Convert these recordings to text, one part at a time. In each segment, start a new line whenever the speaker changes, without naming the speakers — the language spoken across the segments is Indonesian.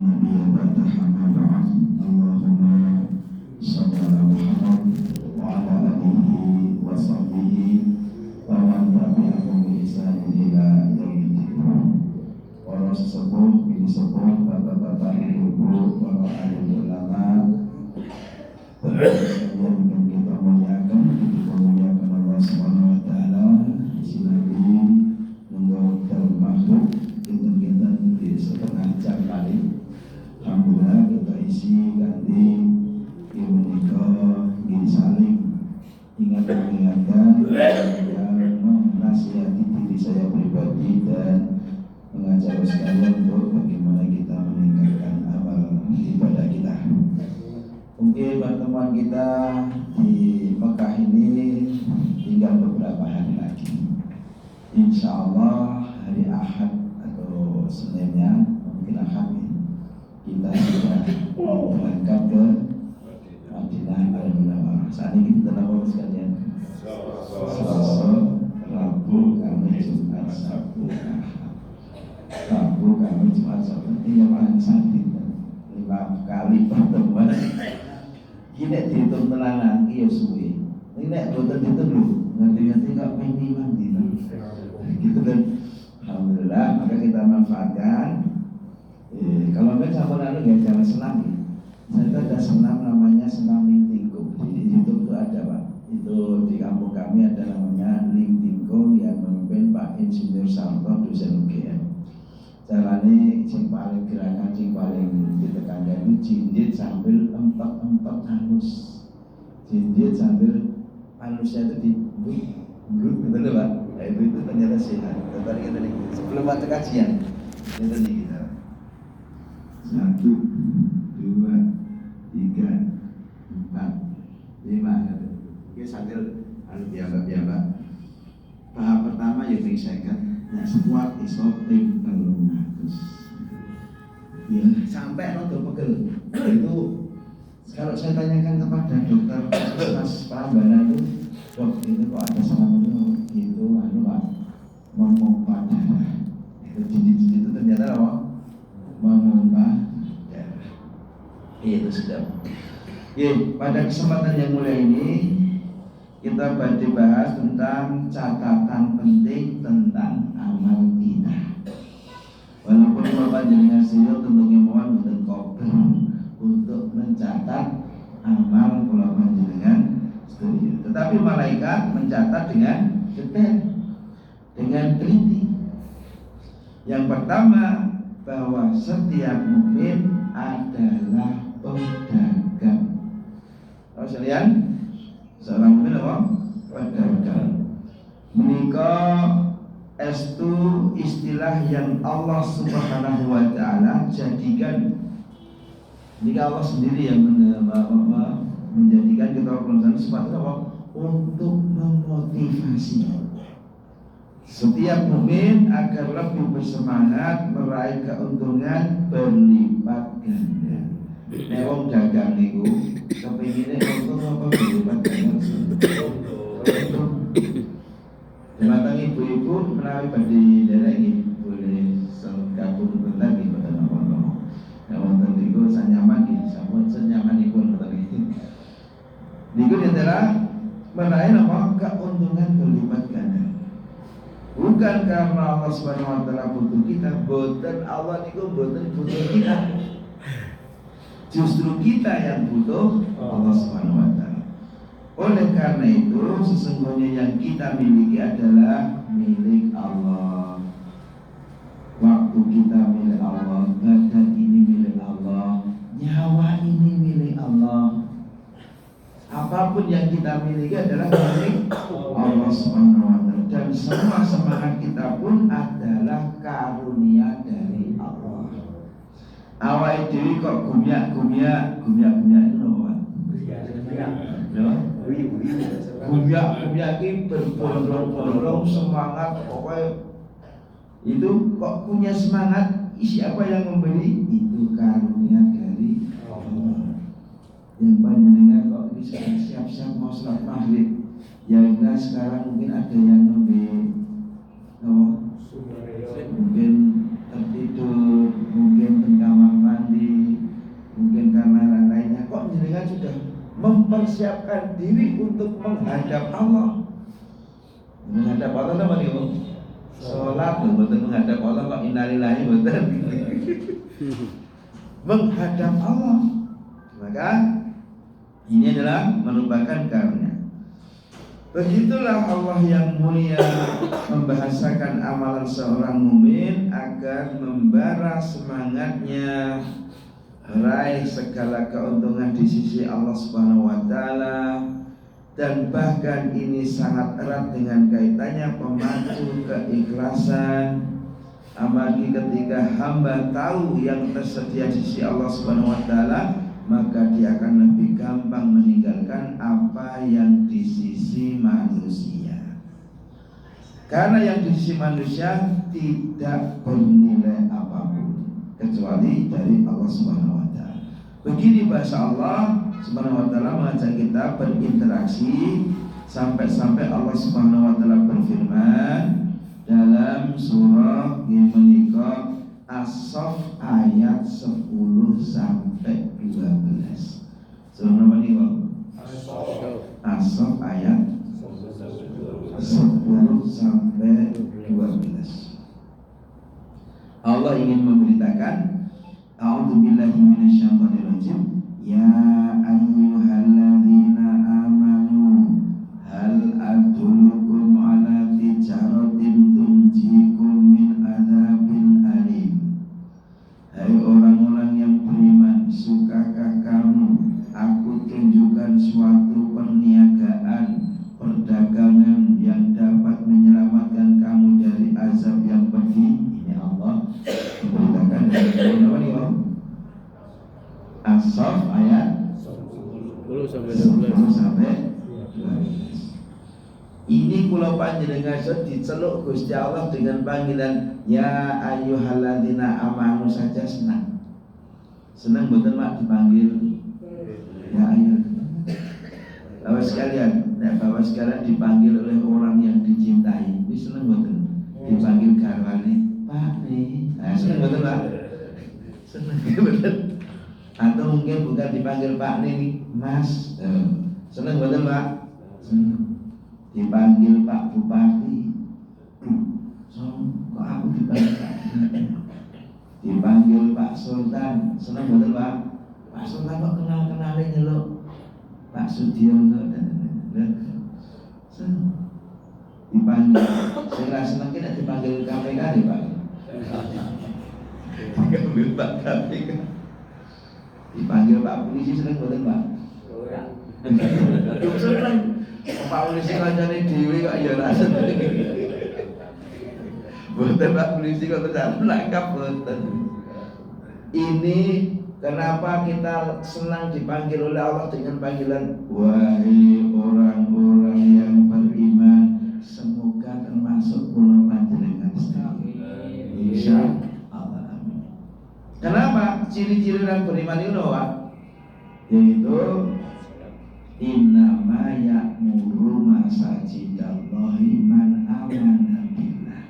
Allahumma shalli ala Muhammad wa ala alihi wa sahbihi wa man tabi'ahum bi ihsan ila yaumil para sesepuh, bini sepuh, bapak-bapak, ibu-ibu, para alim ulama, yang kita muliakan Allah Subhanahu wa taala, sinabi monggo dalem makhluk kinten-kinten di setengah jam kali. Alhamdulillah kita isi ganti menika nggih saling ingat-ingatkan yang menasihati diri saya pribadi dan mengajak sekalian untuk bagaimana kita meningkatkan amal ibadah kita. Mungkin pertemuan kita di Mekah ini tinggal beberapa hari lagi. Insya Allah hari Ahad atau Seninnya, mungkin Ahad kita sudah mau berangkat ke Madinah Al-Munawwarah. Saat ini kita lakukan sekalian Selasa, Rabu, Kamis, Jumat, Sabtu, Rabu, Kamis, Jumat, Sabtu. Ini yang sakit 5 kali pertemuan. Ini dihitung tenanan, iya suwe. Ini boten dihitung nganti-nganti gak mandi. Gitu kan. Alhamdulillah, maka kita manfaatkan. Kalau enggak sama lalu ya jangan senam. Saya ada senam namanya senam Lingtingkung. Di YouTube itu ada Pak. Itu di kampung kami ada namanya Lingtingkung yang memimpin Pak Insinyur Sarto dosen UGM. Caranya yang paling gerakan yang paling ditekankan itu jinjit sambil empet halus. Jinjit sambil halusnya itu dibuat betul Pak. Nah, itu ternyata sehat. Tadi kita nih sebelum baca kajian kita nih kita 1, 2, 3, 4, 5. Oke sambil biamba. Tahap pertama ya ping 50. Nah sekuat iso ping 300. Ya sampai rodo pegel. Itu kalau saya tanyakan kepada dokter Mas Prambanan itu, dok itu kok ada salah itu Pak memompa darah. Itu jinjit-jinjit itu ternyata apa? Memompa darah. Itu sudah. Pada kesempatan yang mulia ini kita bahas tentang catatan penting tentang amal kita. Walaupun Bapak jenengan senior tentunya mohon dan koper untuk mencatat amal kula panjenengan setuju. Tetapi malaikat mencatat dengan detail, dengan teliti. Yang pertama bahwa setiap mukmin adalah pedagang. Tahu sekalian? Seorang mukmin apa? Pedagang. Menikah estu istilah yang Allah Subhanahu wa taala jadikan. Jika Allah sendiri yang menjadikan kita perusahaan sepatu apa? Untuk memotivasi setiap mukmin agar lebih bersemangat meraih keuntungan berlipat ganda. Nek wong dagang niku kepengine untung apa berlipat ganda. Jemaah ibu-ibu menawi badhe derek nggih boleh gabung bentar nggih mboten apa-apa. Nek wonten niku sanyaman nggih sampun senyamanipun mboten nggih. Niku adalah meraih apa? Keuntungan berlipat ganda. Bukan karena Allah Subhanahu wa taala butuh kita, boten Allah niku boten butuh kita. Justru kita yang butuh Allah Subhanahu wa taala. Oleh karena itu sesungguhnya yang kita miliki adalah milik Allah. Waktu kita milik Allah, badan ini milik Allah, nyawa ini milik Allah. Apapun yang kita miliki adalah milik Allah Subhanahu wa taala. Dan semua semangat kita pun adalah karunia dari Allah. Awal diri kok gumyak itu apa? Gumyak ini berbondong-bondong semangat pokoknya itu kok punya semangat. Siapa yang memberi? Itu karunia dari Allah. Yang panjenengan kok bisa siap-siap mau sholat maghrib. Ya sekarang mungkin ada yang lebih mungkin tertidur, mungkin di kamar mandi, mempersiapkan diri untuk menghadap Allah. Menghadap Allah apa nih? Sholat, betul menghadap Allah kok innalillahi betul. Menghadap Allah, maka ini adalah merupakan karunia. Begitulah Allah yang mulia membahasakan amalan seorang mukmin agar membara semangatnya meraih segala keuntungan di sisi Allah Subhanahu wa taala, dan bahkan ini sangat erat dengan kaitannya pemacu keikhlasan. Apalagi ketika hamba tahu yang tersedia di sisi Allah Subhanahu wa taala, maka dia akan lebih gampang meninggalkan apa yang di sisi manusia. Karena yang di sisi manusia tidak bernilai apapun kecuali dari Allah Subhanahu wa taala. Begini bahasa Allah Subhanahu wa taala mengajak kita berinteraksi sampai-sampai Allah Subhanahu wa taala berfirman dalam surah yang menikah As-Saff ayat 10 sampai 12. Surah apa nih, Bang? As-Saff ayat 10 sampai 12. Allah ingin memberitakan, A'udzubillahi minasyaitonirrajim. Ya ayyuhalladzina amanu hal adullukum ala tijaratin tunjikum min adzabin alim. Hai orang-orang yang beriman, sukakah kamu aku tunjukkan suatu perniagaan, perdagangan yang dapat menyelamatkan kamu dari azab yang pedih? Ini Allah memberitakan dari apa nih, Om? As-Saff ayat 10 sampai 12. Ini kula panjenengan diceluk Gusti Allah dengan panggilan ya ayyuhalladzina amanu saja senang. Senang betul Mak dipanggil ya ayyuh. Bapak sekalian, Bapak sekalian dipanggil oleh orang yang dicintai, ini senang betul. Dipanggil garwane Pak nih. Nah, senang betul Pak. Senang betul. Atau mungkin bukan dipanggil Pak nih, Mas. Senang betul Pak. Senang. Dipanggil Pak Bupati, so, kok aku dipanggil Pak? Dipanggil Pak Sultan, senang betul Pak. Pak Sultan kok kenal-kenalin nyeluk Pak Sudiono dan senang. Dipanggil, saya senang kita dipanggil KPK nih Pak. Dipanggil Pak KPK. Dipanggil Pak Polisi, senang betul Pak. Senang. Pak Polisi kancane dhewe kok ya rasa. Boten Pak Polisi kok tidak menangkap boten. Ini kenapa kita senang dipanggil oleh Allah dengan panggilan wahai orang-orang yang beriman, semoga termasuk kula panjenengan sedaya. Insyaallah. Amin. Kenapa? Ciri-ciri orang beriman itu apa? Yaitu innama ya'muru masajidallahi man amana billah.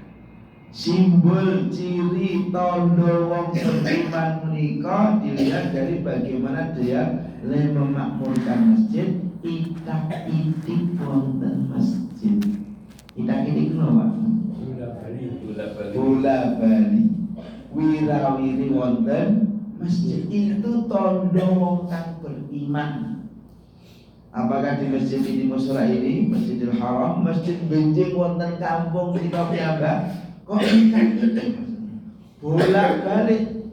Simbol ciri tondo wong beriman menika dilihat dari bagaimana dia memakmurkan masjid, itak-itik wonten masjid. Itak-itik napa? Bola bali. Wirawiri wonten masjid itu tondo wong kang beriman. Apakah di masjid ini musra ini, Masjidil Haram, masjid benjing wonten kampung kita piyambak, kok ikan bolak-balik?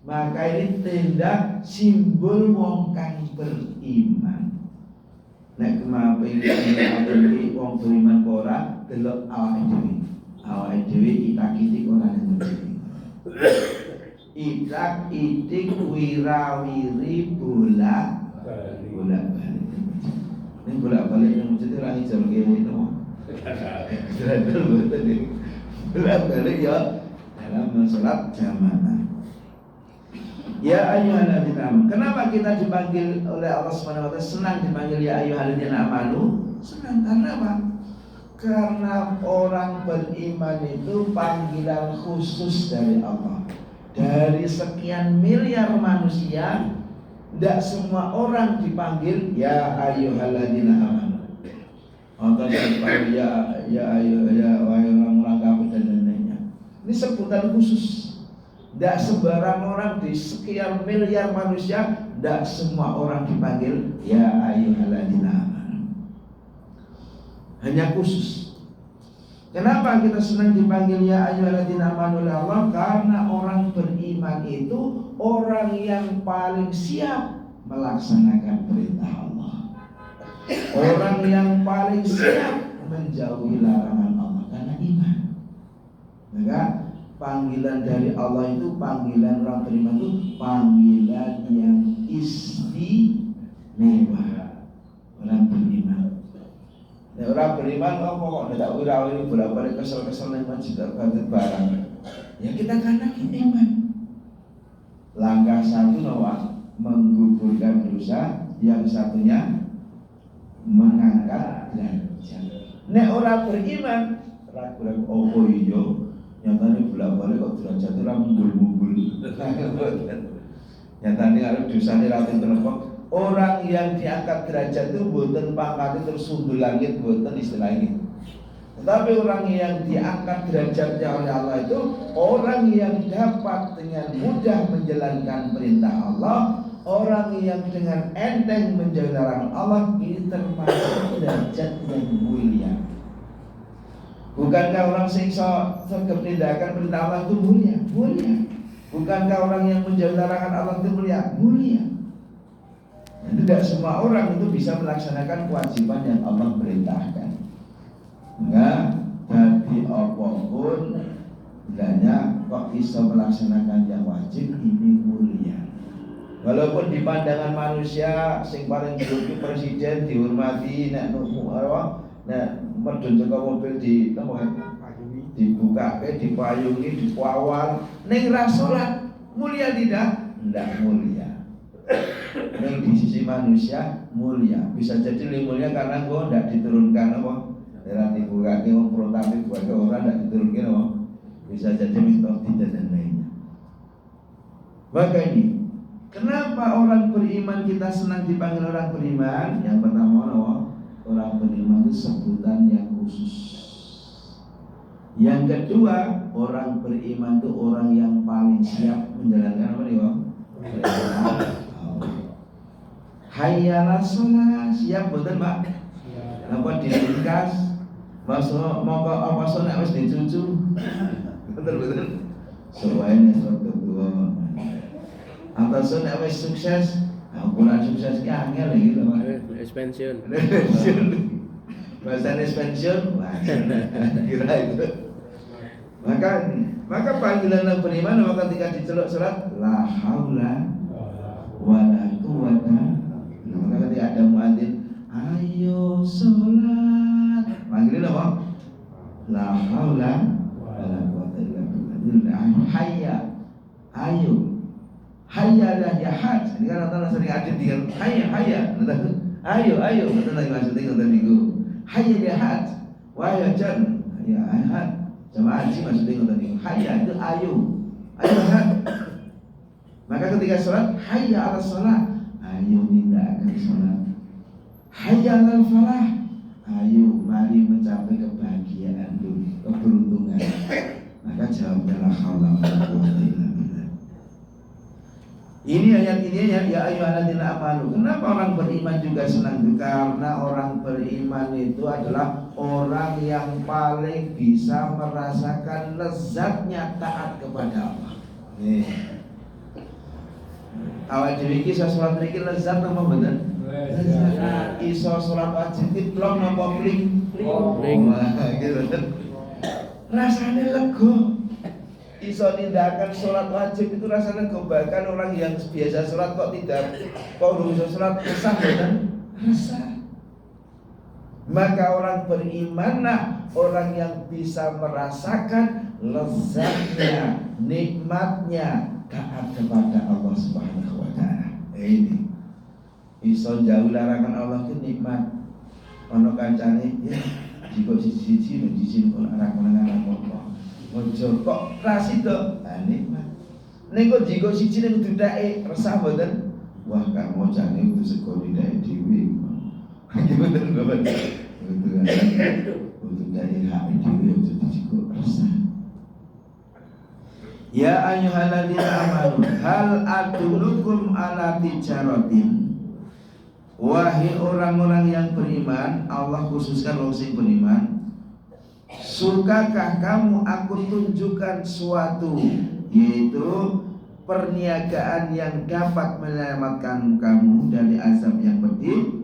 Maka ini tanda simbol wong kang beriman. Nek kemape iki wong beriman ora delok awake dhewe. Awake dhewe itak-itik ora ngerti. Itak-itik wirawiri bolak-balik. Ini bolak-balik yang mesti orang hijau kayak itu. Bolak-balik ya dalam sholat jamaah. Ya ayyuhalladzina amanu. Kenapa kita dipanggil oleh Allah Subhanahu wa taala senang dipanggil ya ayyuhalladzina amanu? Senang karena apa? Karena orang beriman itu panggilan khusus dari Allah. Dari sekian miliar manusia, Tidak semua orang dipanggil ya ayyuhalladzina amanu. Atau dipanggil ya orang-orang kafir dan lain-lainnya. Ini sebutan khusus. Tidak sembarang orang di sekian miliar manusia, tidak semua orang dipanggil ya ayyuhalladzina amanu. Hanya khusus. Kenapa kita senang dipanggil ya ayyuhalladzina amanu oleh Allah? Karena orang beriman itu orang yang paling siap melaksanakan perintah Allah. Orang yang paling siap menjauhi larangan Allah karena iman. Maka panggilan dari Allah itu, panggilan orang beriman itu panggilan yang istimewa. Orang beriman. Ya, orang beriman kok tidak wira-wiri bolak-balik kesel-kesel yang juga banget barang. Ya kita karena kita iman. Langkah satu Noah menggugurkan dosa, yang satunya mengangkat derajat. Nek orang beriman, ragu-ragu oh iya, nyatanya bolak-balik kok derajat itu munggul-munggul. Nyatanya harus dosanya ratin terlepok. Orang yang diangkat derajat itu bukan pangkat tersundul langit, bukan istilah ini. Tetapi orang yang diangkat derajatnya oleh Allah itu orang yang dapat dengan mudah menjalankan perintah Allah, orang yang dengan enteng menjauhi larangan Allah. Ini termasuk derajat yang mulia. Bukankah orang siksa tindakan perintah Allah itu mulia? Mulia. Bukankah orang yang menjauhi larangan Allah itu mulia? Mulia. Tidak semua orang itu bisa melaksanakan kewajiban yang Allah perintahkan. Enggak, dari apapun hendaknya kok bisa melaksanakan yang wajib, ini mulia. Walaupun di pandangan manusia sing paling dihormati presiden dihormati, nek medun teko mobil di dibuka dipayungi, dipawal, ning ra salat mulia tidak? Tidak mulia. Ning di sisi manusia mulia. Bisa jadi mulia karena kok tidak diturunkan apa? Era dibuka ke prototip buat orang tidak diturunkan apa? Bisa jadi mitos tidak dan lainnya. Maka ini, kenapa orang beriman kita senang dipanggil orang beriman? Yang pertama apa? Orang beriman itu sebutan yang khusus. Yang kedua, orang beriman itu orang yang paling siap menjalankan apa nih, Bang? Hayya 'alas shalah, siap betul, Pak? Napa diringkas? Masuk monggo apa sonek wis dicucu. Betul. Soalnya suatu dua. Apa sonek wis sukses? Kurang sukses ki angel gitu, Pak.
Pensiun.
Bahasa pensiun, kira itu. Maka panggilan yang beriman maka ketika diceluk salat la haula wala quwata. Maka ketika ada muadzin, ayo salat. Panggilin apa? La haula wala quwata illa billah. Hayya. Ayo. Hayya la jihad. Ini kan orang sering ada dengan hayya. Ayo. Betul lagi maksudnya ngoten niku. Hayya jihad. Wa ya jan. Ya jihad. Sama aji maksudnya ngoten niku. Hayya itu ayo. Ayo jihad. Maka ketika salat, hayya 'alas shalah. Ayo nindakaken salat. Hayya 'alal falah. Ayo mari mencapai kebahagiaan dunia, keberuntungan. Maka jawabnya la haula wala quwwata illa billah. Ini ayat ini ya ayyuhalladzina amanu. Kenapa orang beriman juga senang? Karena orang beriman itu adalah orang yang paling bisa merasakan lezatnya taat kepada Allah. Awal dhewe iki salat mriki lezat apa mboten? Lezat. Iso salat wajib diplong napa pling? Pling. Gitu. Rasane lega. Iso tindakan sholat wajib itu rasanya kebaikan. Orang yang biasa sholat kok tidak, kok bisa sholat resah kan? Resah. Maka orang berimanlah orang yang bisa merasakan lezatnya, nikmatnya taat kepada Allah Subhanahu wa taala. Ini iso jauh larangan Allah itu nikmat. Ono kancane ya jika siji-siji nek disin kok ora menengan apa-apa. Ojo kok ras itu nikmat. Ning kok jiko siji ning dudake resah mboten? wah gak mau cari itu sekolah dari dewi. Betul bapak. Betul kan? Untuk dari hak dewi untuk disebut resah. Ya ayyuhalladzina amanu hal adullukum ala tijaratin. Wahai orang-orang yang beriman, Allah khususkan orang yang beriman. Sukakah kamu aku tunjukkan suatu, yaitu perniagaan yang dapat menyelamatkan kamu dari azab yang pedih?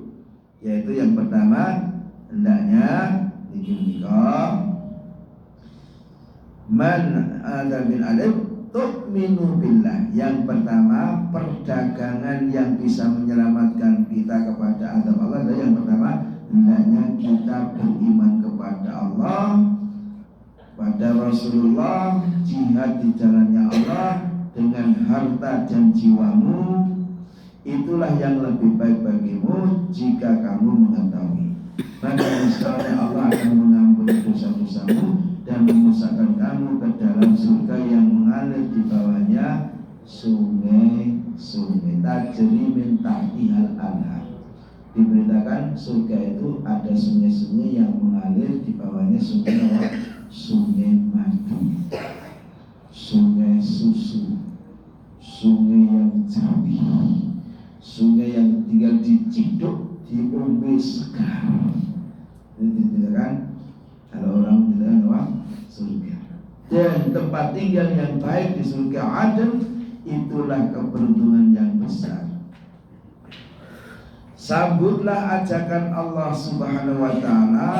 Yaitu yang pertama, hendaknya nikah man ada bin alim tu'minu billah. Yang pertama, perdagangan yang bisa menyelamatkan kita kepada azab Allah adalah yang pertama, hendaknya kita beriman kepada Allah, pada Rasulullah, jihad di jalannya Allah dengan harta dan jiwamu. Itulah yang lebih baik bagimu jika kamu mengetahui. Maka misalnya Allah akan mengampuni dosa-dosamu dan memasukkan kamu ke dalam surga yang mengalir di bawahnya sungai-sungai tajri min tahtihal anhar. Diberitakan surga itu ada sungai-sungai yang mengalir di bawahnya sungai madu, sungai susu, sungai yang jernih, sungai yang tinggal diciduk, diombe segar. Itu kan kalau orang tidak apa surga. Dan tempat tinggal yang baik di surga Aden, itulah keberuntungan yang besar. Sambutlah ajakan Allah Subhanahu wa taala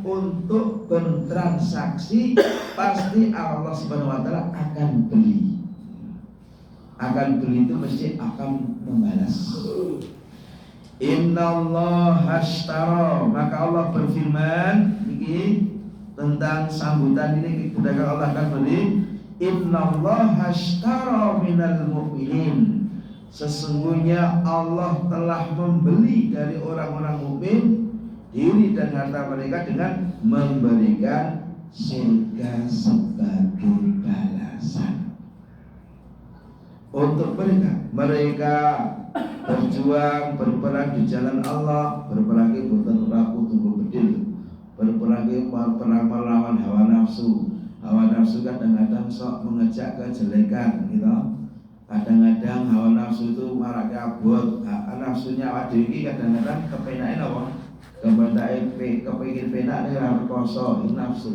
untuk bertransaksi, pasti Allah Subhanahu wa taala akan beli. Akan beli itu mesti akan membalas. Innallaha ashtara, maka Allah berfirman ini tentang sambutan ini ketika Allah akan beli. Innallaha ashtara minal mu'minin, sesungguhnya Allah telah membeli dari orang-orang mukmin diri dan harta mereka dengan memberikan surga sebagai balasan untuk mereka berjuang, berperang di jalan Allah, berperang di bukan rapuh tunggu bedil, berperang melawan hawa nafsu. Hawa nafsu kadang-kadang sok mengejak kejelekan, gitu. Kadang-kadang hawa nafsu itu marah kabut. Nafsunya awak dhewe kadang-kadang kepenake napa? Kepengin penak ning ra rekoso, iki nafsu.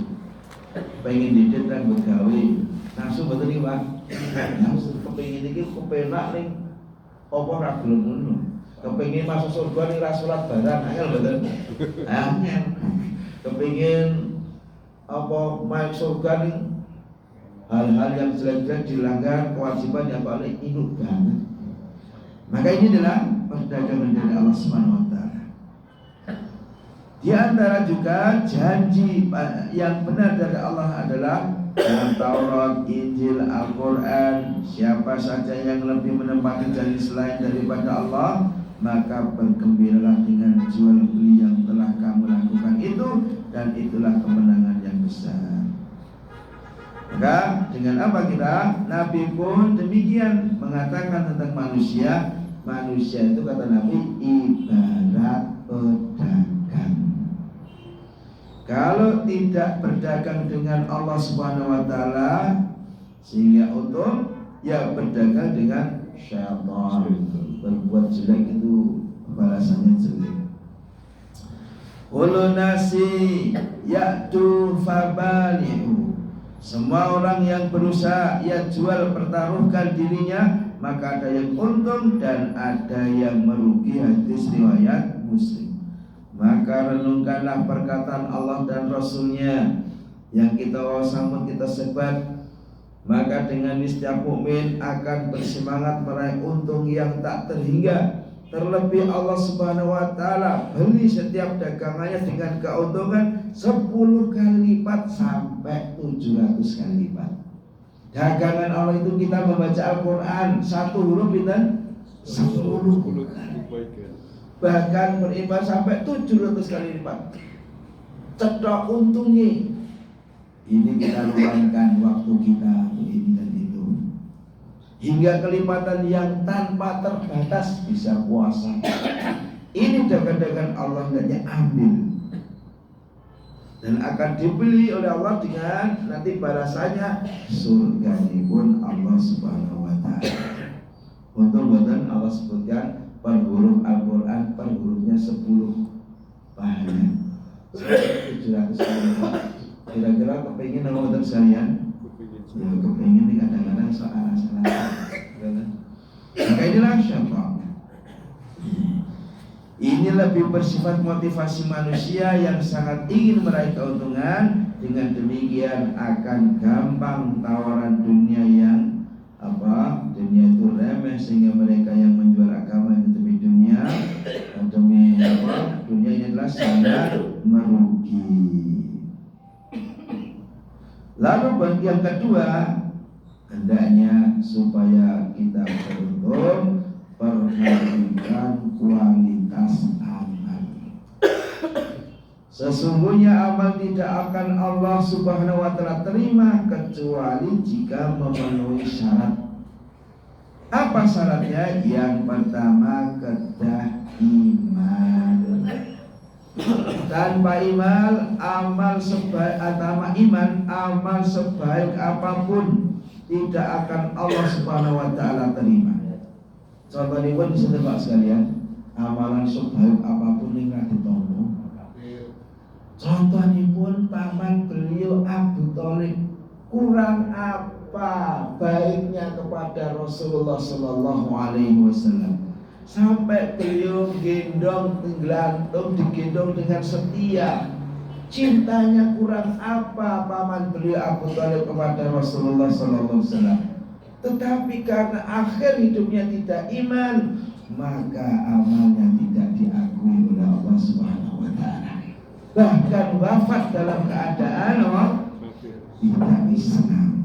Pengen didit kan begawe. Nafsu mboten iki, Pak. Nafsu kepengin iki kepenak ning apa ra gelem ngono. Kepengin masuk surga ning ra salat barang, angel mboten? Angel. Kepengin apa masuk surga ning hal-hal yang jelek-jelek dilanggar, kewajiban yang paling induk banget. Maka ini adalah perdagangan dari Allah Subhanahu wa taala. Di antara juga janji yang benar dari Allah adalah dalam Taurat, Injil, Al-Quran, siapa saja yang lebih menempati janji selain daripada Allah, maka bergembiralah dengan jual beli yang telah kamu lakukan itu, dan itulah kemenangan yang besar. Maka dengan apa kita? Nabi pun demikian mengatakan tentang manusia. Manusia itu kata Nabi ibarat pedagang. Kalau tidak berdagang dengan Allah Subhanahu wa taala sehingga untung, ya berdagang dengan syaitan. Berbuat jelek itu balasannya jelek. Ulu nasi ya'tu fabalihu. Semua orang yang berusaha ia jual pertaruhkan dirinya, maka ada yang untung dan ada yang merugi. Hadis riwayat Muslim. Maka renungkanlah perkataan Allah dan Rasulnya yang kita sambut, kita sebat. Maka dengan setiap mukmin akan bersemangat meraih untung yang tak terhingga. Terlebih Allah Subhanahu wa taala beli setiap dagangannya dengan keuntungan 10 kali lipat sampai 700 kali lipat. Dagangan Allah itu kita membaca Al-Quran, satu huruf itu 10 kali. Bahkan beriman sampai 700 kali lipat. Cetok untungnya. Ini kita luangkan waktu kita untuk ini dan itu. hingga kelipatan yang tanpa terbatas bisa puasa. Ini dagangan Allah hendaknya ambil dan akan dibeli oleh Allah dengan nanti balasannya surga pun Allah Subhanahu wa taala. Untuk buatan Allah sebutkan per huruf Al-Quran per hurufnya 10 pahala 700 kira-kira kepingin nama buatan sekalian ya kepingin nih kadang-kadang soal salah maka inilah syafaat. Ini lebih bersifat motivasi manusia yang sangat ingin meraih keuntungan. Dengan demikian akan gampang tawaran dunia yang dunia itu remeh, sehingga mereka yang menjual agama itu demi dunia, demi dunia ini adalah sangat merugi. Lalu bagi yang kedua, hendaknya supaya kita beruntung perhatikan kualitas amal. Sesungguhnya amal tidak akan Allah Subhanahu wa taala terima kecuali jika memenuhi syarat. Apa syaratnya? Yang pertama kedah iman. Tanpa iman, amal sebaik apapun tidak akan Allah Subhanahu wa taala terima. Contohnya pun bisa tebak sekalian, amalan sebaik apapun yang tidak ditompo. Contohnya pun paman beliau Abu Thalib kurang apa baiknya kepada Rasulullah Sallallahu Alaihi Wasallam sampai beliau digendong dengan setia. Cintanya kurang apa paman beliau Abu Thalib kepada Rasulullah Sallallahu Alaihi Wasallam. Tetapi karena akhir hidupnya tidak iman, maka amalnya tidak diakui oleh Allah Subhanahu wa taala. Bahkan wafat dalam keadaan tidak Islam.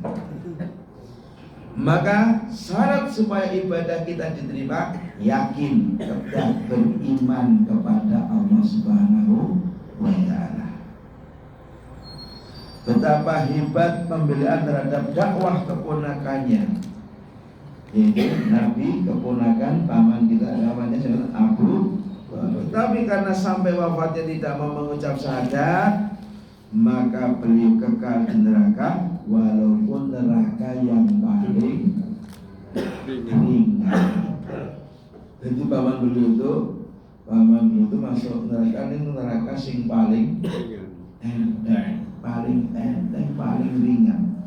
Maka syarat supaya ibadah kita diterima, yakin tetap beriman kepada Allah Subhanahu wa taala. Betapa hebat pembelaan terhadap dakwah keponakannya, yaitu Nabi, keponakan paman kita namanya Abu. Tapi karena sampai wafatnya tidak mau mengucap syahadat, maka beliau kekal di neraka, walaupun neraka yang paling ringan. Jadi paman beliau itu masuk neraka ini neraka sing paling enteng, paling ringan.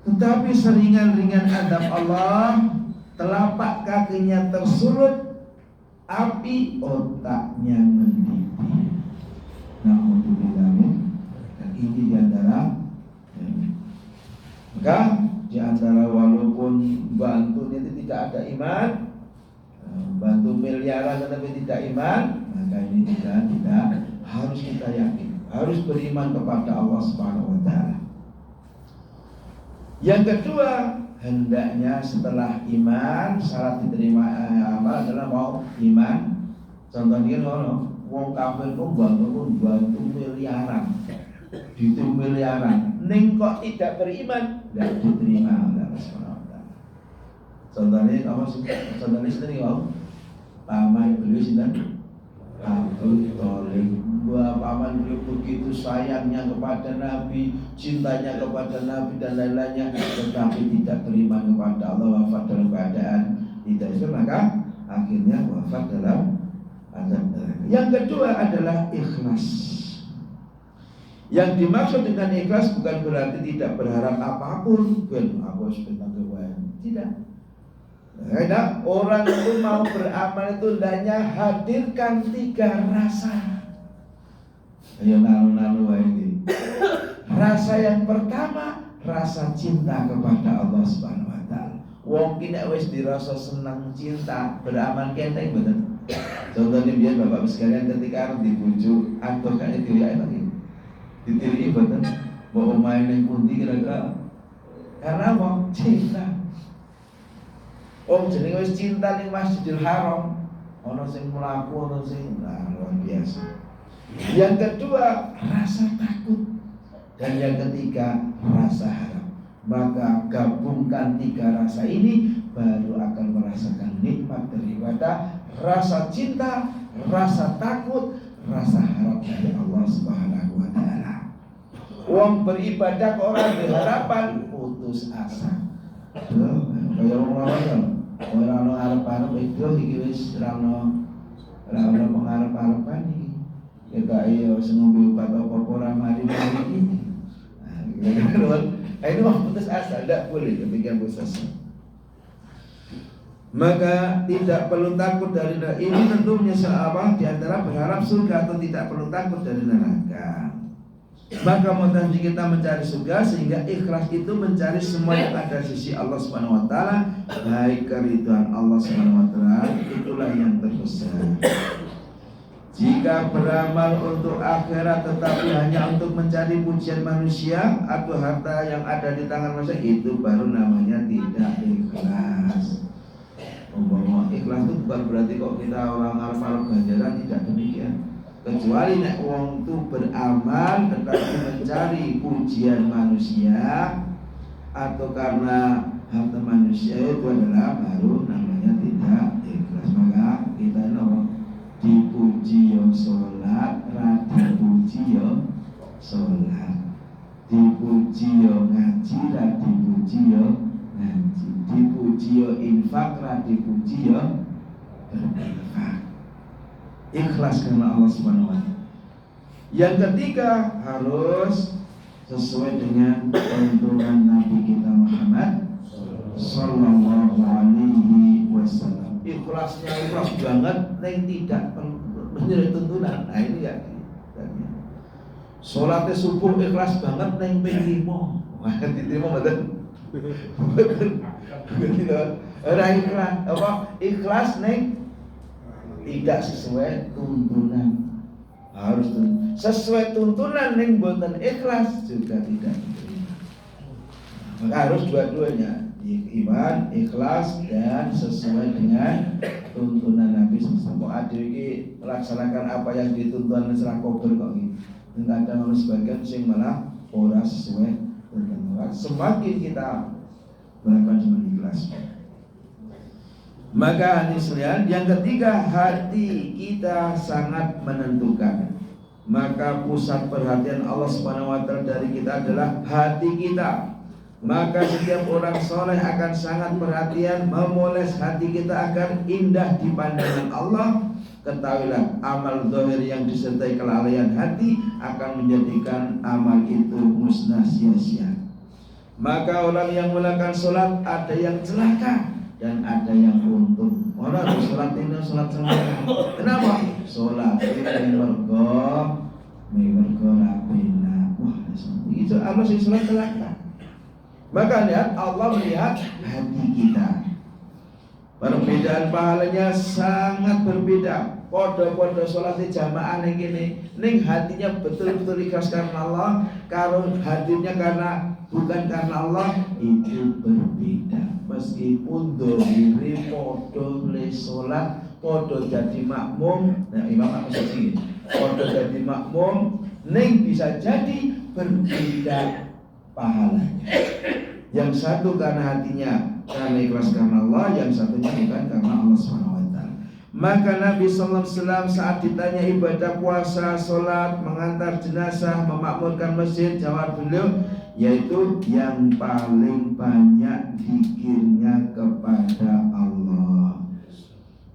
Tetapi seringan-ringan adab Allah, telapak kakinya tersulut api, otaknya mendidih. Na'udzubillah. Dan ini diantara maka diantara walaupun bantu itu tidak ada iman, bantu miliaran tetapi tidak iman, maka ini tidak harus kita yakin, harus beriman kepada Allah Subhanahu wa taala. Yang kedua, hendaknya setelah iman, syarat diterima amal adalah mau iman. Contohnya wong kafir kok bantu miliaran, dihitung miliaran, ning kok tidak beriman, tidak diterima oleh Allah Subhanahu wa taala. Contohnya sendiri paman beliau sinten Abu Thalib. Paman beliau begitu sayangnya kepada Nabi, cintanya kepada Nabi dan lain-lainnya, tetapi tidak beriman kepada Allah, wafat dalam keadaan tidak Islam, maka akhirnya wafat dalam azab neraka. Yang kedua adalah ikhlas. Yang dimaksud dengan ikhlas bukan berarti tidak berharap apapun, aku tidak. Karena orang itu mau beramal itu hendaknya hadirkan 3 rasa. Ayo nalu-nalu ini. Rasa yang pertama, rasa cinta kepada Allah Subhanahu wa taala. Wong ki nek wis dirasa senang cinta, beramal kenteng betul. Contohnya biar Bapak sekalian ketika arep dibujuk, atur kaya diri enak iki. Ditiri betul. Mbok main ning pundi kira-kira? Karena wong cinta. Jenenge wis cinta ning Masjidil Haram, ana sing mlaku, ana sing luar biasa. Yang kedua, rasa takut. Dan yang ketiga, rasa harap. Maka gabungkan 3 rasa ini, baru akan merasakan nikmat daripada rasa cinta, rasa takut, rasa harap dari Allah Subhanahu wa taala. Wong beribadah orang berharapan putus asa. Kaya wong ora ono arep-arep itu iki wis ora ono pengharep-harepan iki. Kita iya wis ngombe obat apa ora mari-mari iki. Ini mah putus asa, tidak boleh ketika putus asa. Maka tidak perlu takut dari neraka. Ini tentu menyesal apa? Di antara berharap surga atau tidak perlu takut dari neraka. Maka motivasi kita mencari surga, sehingga ikhlas itu mencari semua yang ada di sisi Allah Subhanahu wa taala, baik keridhaan Allah Subhanahu wa taala, itulah yang terbesar. Jika beramal untuk akhirat tetapi hanya untuk mencari pujian manusia atau harta yang ada di tangan manusia, itu baru namanya tidak ikhlas. Umpama ikhlas itu bukan berarti kok kita orang arep-arep ganjaran, tidak demikian. Kecuali nek wong itu beramal tetapi mencari pujian manusia atau karena harta manusia, itu adalah baru namanya tidak ikhlas. Maka kita dipuji yo sholat, ra dipuji yo sholat, dipuji yo ngaji, ra dipuji yo ngaji, dipuji yo infak, ra dipuji yo berinfak. Ikhlas karena Allah Subhanahu wa taala. Yang ketiga, harus sesuai dengan tuntunan Nabi kita Muhammad sallallahu alaihi wasallam. Ikhlasnya ikhlas banget, neng tidak menjadi tuntunan. Nah ini ya. Sholatnya subuh ikhlas banget, neng penglimo. Wah, diterima betul. Ikhlas apa? Ikhlas neng tidak sesuai tuntunan. Harus sesuai tuntunan neng boten ikhlas juga tidak diterima. Maka harus dua-duanya. Iman, ikhlas, dan sesuai dengan tuntunan Nabi SAW. Ada ini melaksanakan apa yang dituntun secara kober kok ini. Dan ada manusia sebagian yang malah orang sesuai tuntunan. Semakin kita melakukan semakin ikhlas. Maka hadis yang ketiga, hati kita sangat menentukan. Maka pusat perhatian Allah Subhanahu wa taala dari kita adalah hati kita. Maka setiap orang soleh akan sangat perhatian memoles hati kita agar indah di pandangan Allah. Ketahuilah, amal zahir yang disertai kelalaian hati akan menjadikan amal itu musnah sia-sia. Maka orang yang melakukan sholat ada yang celaka dan ada yang untung. Orang sholat ini sholat celaka. Kenapa? Sholat ini mergo rapina. Wah, itu apa sih sholat celaka? Maka lihat, Allah melihat hati kita. Perbedaan pahalanya sangat berbeda. Podo-podo sholat jamaah ning kene, ning hatinya betul-betul ikhlas karena Allah, kalau hadirnya karena bukan karena Allah, itu berbeda. Meskipun dohiri podo le sholat, podo jadi makmum. Nah, imam apa sih? Podo jadi makmum, ning bisa jadi berbeda pahalanya. Yang satu karena hatinya karena ikhlas karena Allah, yang satunya bukan karena Allah Subhanahu wa taala. Maka Nabi sallallahu alaihi wasallam saat ditanya ibadah puasa, salat, mengantar jenazah, memakmurkan masjid, jawab beliau yaitu yang paling banyak zikirnya kepada Allah.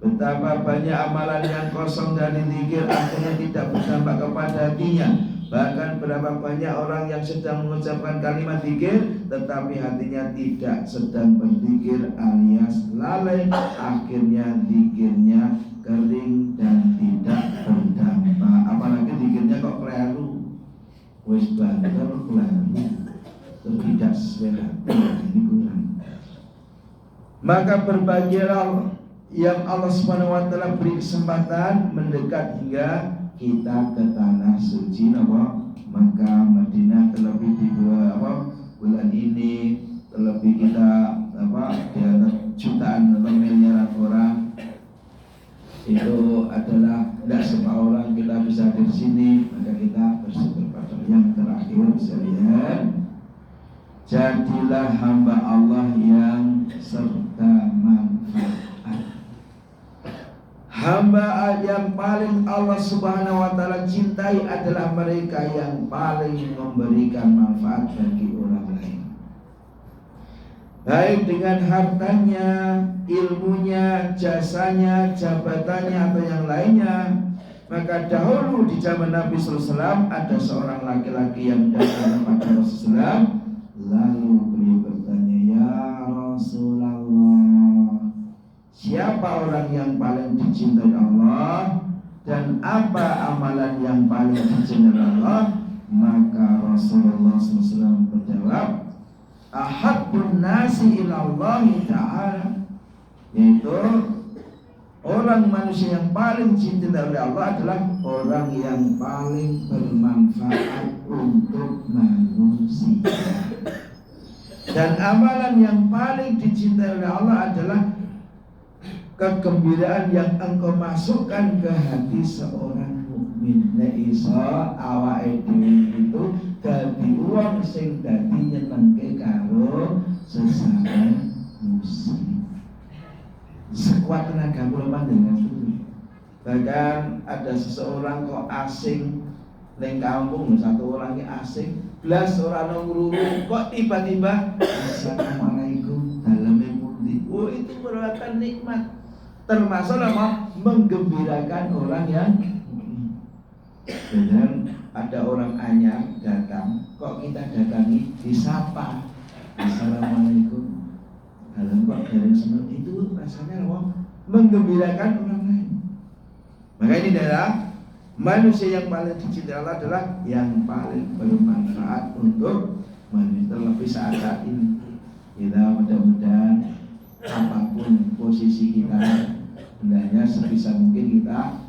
Betapa banyak amalan yang kosong dari zikir akhirnya tidak berdampak kepada hatinya. Bahkan berapa banyak orang yang sedang mengucapkan kalimat zikir tetapi hatinya tidak sedang berzikir alias lalai, akhirnya zikirnya kering dan tidak berdampak. Apalagi zikirnya kok keliru, wis banter keliru, tidak sesuai hati, ini kurang. Maka berbahagialah yang Allah Subhanahu wa taala beri kesempatan mendekat hingga kita ke tanah suci Makkah, Madinah, terlebih di bulan ini, terlebih kita di atas jutaan atau miliaran orang. Itu adalah tidak semua orang kita bisa di sini, maka kita bersyukur pada yang terakhir sekalian. Jadilah hamba Allah yang serta manfaat. Hamba yang paling Allah Subhanahu wa taala cintai adalah mereka yang paling memberikan manfaat bagi orang lain. Baik dengan hartanya, ilmunya, jasanya, jabatannya atau yang lainnya. Maka dahulu di zaman Nabi SAW ada seorang laki-laki yang datang kepada Rasulullah. Lalu beliau bertanya, ya Rasulullah, siapa orang yang paling dicintai Allah dan apa amalan yang paling dicintai Allah? Maka Rasulullah SAW berjawab, ahabbun nasi ilallahi ta'ala, yaitu orang manusia yang paling dicintai oleh Allah adalah orang yang paling bermanfaat untuk manusia. Dan amalan yang paling dicintai oleh Allah adalah kegembiraan yang engkau masukkan ke hati seorang mukmin. Nek iso awake dhewe itu dadi wong sing dadi nyenengke karo sesama muslim. Sekuat tenaga kula panjenengan. Bahkan ada seseorang kok asing ning kampung, satu orang ini asing, belas orang nongkrong kok tiba-tiba assalamualaikum daleme pundi. Oh, itu merupakan nikmat. Termasuk apa? Menggembirakan orang yang dan ada orang anyar datang, kok kita datangi disapa assalamualaikum. Dalam kok dari seperti itu rasanya apa? Menggembirakan orang lain. Maka ini adalah manusia yang paling dicintai Allah adalah yang paling bermanfaat untuk manusia. Terlebih saat ini kita mudah-mudahan apapun posisi kita, hendaknya sebisa mungkin kita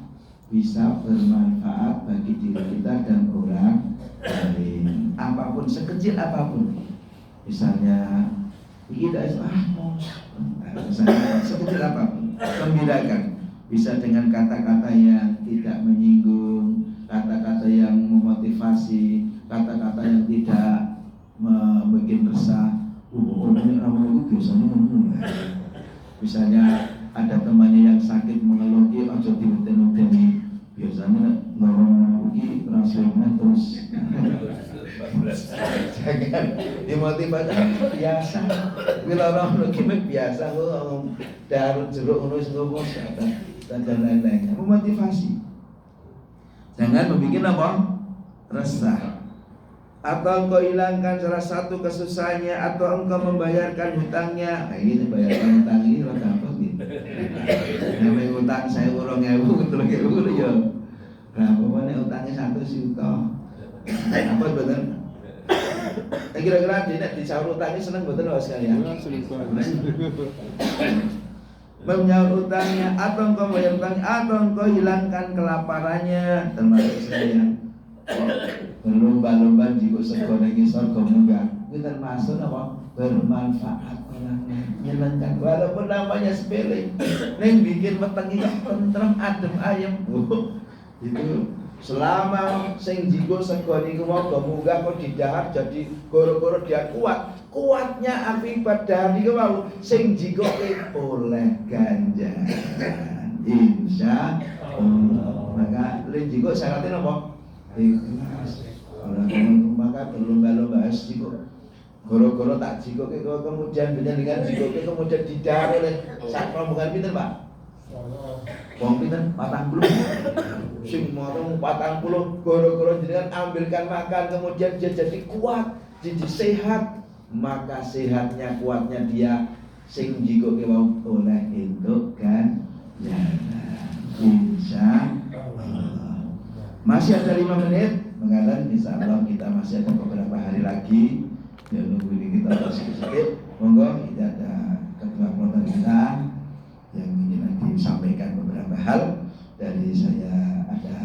bisa bermanfaat bagi diri kita dan orang lain. Apapun, sekecil apapun. Misalnya kita misalnya sekecil apapun, gembirakan. Bisa dengan kata-kata yang tidak menyinggung, kata-kata yang memotivasi, kata-kata yang tidak membuat resah. Orangnya ramai itu biasanya ngomong. Misalnya ada temannya yang sakit mengeluh, aja diutin-utin. Biasanya ngomong ini rasanya terus. Jangan dimotivasi biasa. Bila orang lagi biasa ngomong darut jeruk ngomong dan lain-lainnya. Memotivasi. Jangan membuat apa? Resah. Atau engkau hilangkan salah satu kesusahannya, atau engkau membayarkan hutangnya. Nah, ini membayarkan hutang ini rada apa gitu. Namanya hutang saya urung 1000 3.000 ya. Nah, pokoknya hutangnya 1 juta. Apa betul? Kira-kira tidak dicaur hutangnya seneng betul loh sekalian. Menyaur hutangnya, atau engkau membayar hutangnya, atau engkau hilangkan kelaparannya, termasuk sekalian. Berlomba-lomba jika sego niki surga munggah. Itu termasuk apa? Bermanfaat orang lain, menyenangkan. Walaupun namanya sepele, ning bikin wetenge tentrem, adem ayem. Itu selama sing jiko sego niku muga munggah kok didahar jadi goro-goro dia kuat. Kuatnya akibat dari wau sing jikoke oleh ganjaran. Insyaallah. Maka lek jiko syaratnya apa? Ikhlas. Maka berlomba-lomba jiko. Goro-goro tak jiko kemudian dengan jiko kemudian didahar oleh sak rombongan pinten, Pak? Wong pinten? 40. Sing marung 40 goro-goro jenengan ambilkan makan kemudian dia jadi kuat, jadi sehat. Maka sehatnya kuatnya dia sing jiko ke wau oleh entuk kan ya. Insyaallah. Masih ada 5 menit, mengatakan insyaallah kita masih ada beberapa hari lagi. Ya nunggu ini kita sedikit. Monggo kita ada ketua kelompok kita yang ingin nanti sampaikan beberapa hal dari saya. Ada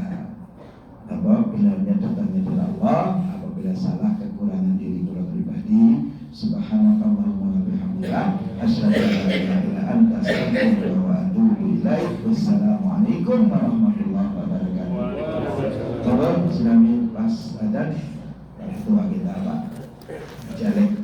apa benarnya datangnya dari Allah, apabila salah kekurangan diri kula pribadi. Subhanakallahumma wa bihamdika asyhadu an la ilaha illa anta astaghfiruka wa atubu ilaik. Wassalamualaikum warahmatullahi wabarakatuh. Tolong silami pas adan tua kita Pak Jalek.